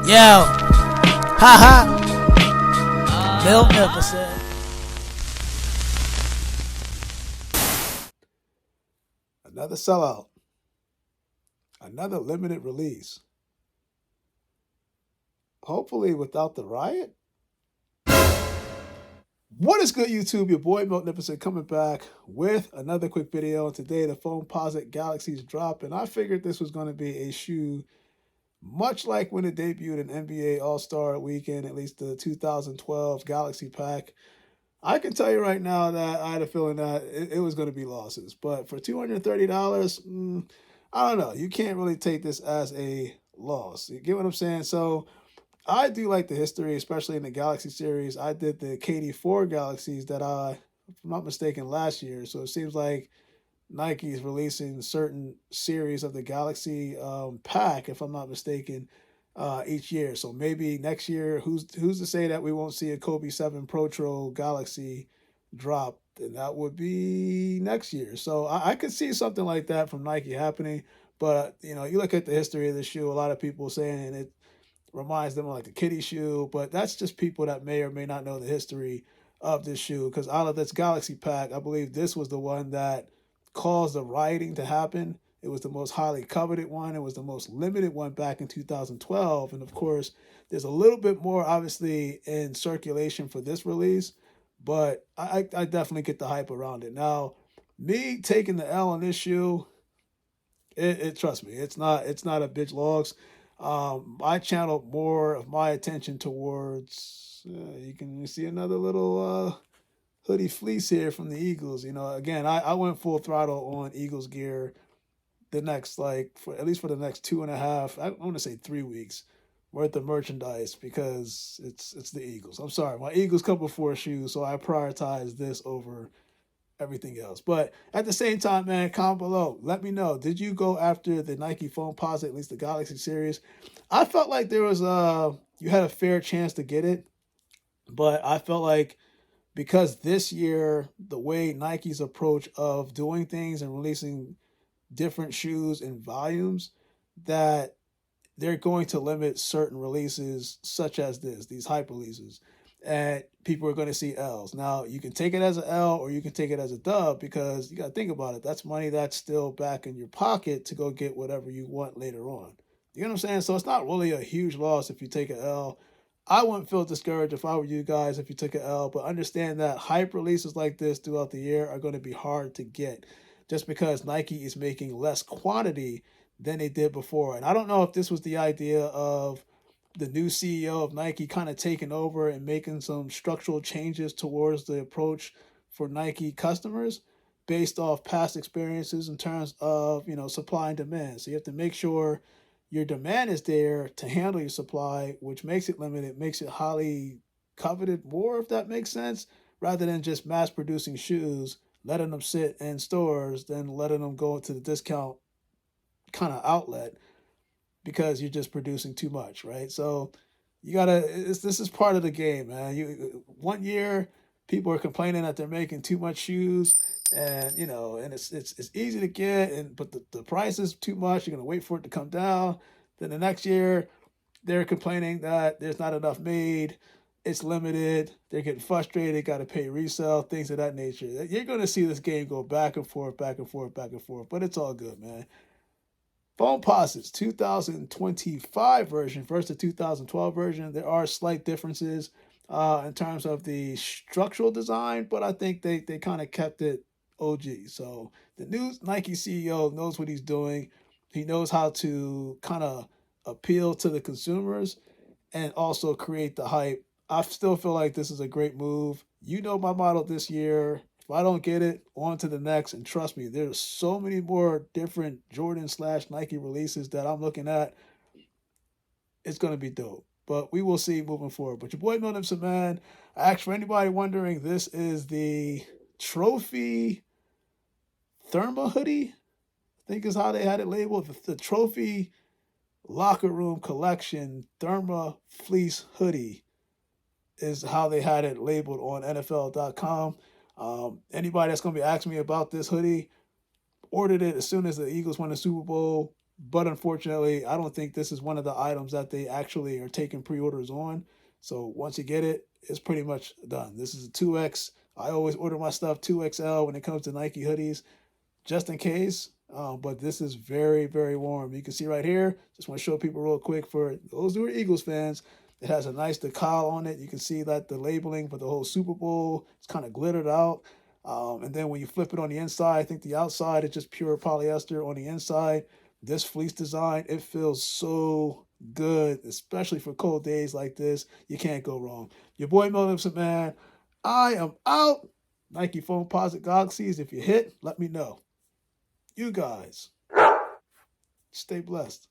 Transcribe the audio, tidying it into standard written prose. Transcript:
Yo, haha, Miltnificent. Another sellout. Another limited release. Hopefully without the riot. What is good, YouTube? Your boy Miltnificent coming back with another quick video. Today, the Foamposite Galaxies drop, and I figured this was going to be a shoe much like when it debuted in NBA All-Star Weekend, at least the 2012 Galaxy Pack. I can tell you right now that I had a feeling that it was going to be losses. But for $230, I don't know. You can't really take this as a loss. You get what I'm saying? So I do like the history, especially in the Galaxy series. I did the KD4 Galaxies that if I'm not mistaken, last year. So it seems like Nike is releasing certain series of the Galaxy pack, if I'm not mistaken, each year. So maybe next year, who's to say that we won't see a Kobe 7 Protro Galaxy drop? And that would be next year. So I could see something like that from Nike happening. But, you look at the history of the shoe, a lot of people saying it reminds them of like a kiddie shoe. But that's just people that may or may not know the history of this shoe. Because out of this Galaxy pack, I believe this was the one that caused the rioting to happen. It was the most highly coveted one. It was the most limited one back in 2012. And of course, there's a little bit more obviously in circulation for this release, but I definitely get the hype around it. Now, me taking the L on this shoe, trust me, it's not a bitch logs. I channeled more of my attention towards, you can see another little hoodie fleece here from the Eagles. Again, I went full throttle on Eagles gear the next, at least for the next 2.5, I want to say 3 weeks worth of merchandise, because it's the Eagles. I'm sorry, my Eagles come before shoes, so I prioritize this over everything else. But at the same time, man, comment below. Let me know. Did you go after the Nike Foamposite, at least the Galaxy series? I felt like there was you had a fair chance to get it, but I felt like because this year, the way Nike's approach of doing things and releasing different shoes in volumes, that they're going to limit certain releases such as these hype releases. And people are going to see L's. Now, you can take it as an L or you can take it as a dub, because you got to think about it. That's money that's still back in your pocket to go get whatever you want later on. You know what I'm saying? So it's not really a huge loss if you take an L. I wouldn't feel discouraged if I were you guys if you took an L, but understand that hype releases like this throughout the year are going to be hard to get, just because Nike is making less quantity than they did before. And I don't know if this was the idea of the new CEO of Nike kind of taking over and making some structural changes towards the approach for Nike customers based off past experiences in terms of, supply and demand. So you have to make sure your demand is there to handle your supply, which makes it limited, makes it highly coveted more, if that makes sense, rather than just mass producing shoes, letting them sit in stores, then letting them go to the discount kind of outlet because you're just producing too much, right? So you gotta, this is part of the game, man. One year, people are complaining that they're making too much shoes, and and it's easy to get, but the price is too much. You're gonna wait for it to come down. Then the next year, they're complaining that there's not enough made. It's limited. They're getting frustrated. Got to pay resale, things of that nature. You're gonna see this game go back and forth, back and forth, back and forth. But it's all good, man. Foamposite's 2025 version versus the 2012 version, there are slight differences in terms of the structural design, but I think they kind of kept it OG. So the new Nike CEO knows what he's doing. He knows how to kind of appeal to the consumers and also create the hype. I still feel like this is a great move. My model this year. If I don't get it, on to the next. And trust me, there's so many more different Jordan/Nike releases that I'm looking at. It's going to be dope. But we will see moving forward. But your boy Miltnificent, man. Actually, for anybody wondering, this is the Trophy Therma hoodie, I think is how they had it labeled. The Trophy Locker Room Collection Therma Fleece Hoodie is how they had it labeled on NFL.com. Anybody that's going to be asking me about this hoodie, ordered it as soon as the Eagles won the Super Bowl. But unfortunately, I don't think this is one of the items that they actually are taking pre-orders on. So once you get it, it's pretty much done. This is a 2X. I always order my stuff 2XL when it comes to Nike hoodies, just in case. But this is very, very warm. You can see right here. Just want to show people real quick for those who are Eagles fans. It has a nice decal on it. You can see that the labeling for the whole Super Bowl is kind of glittered out. And then when you flip it on the inside, I think the outside is just pure polyester. On the inside, this fleece design, it feels so good, especially for cold days like this. You can't go wrong. Your boy Miltnificent, man. I am out. Nike Foamposite Galaxies. If you hit, let me know. You guys, stay blessed.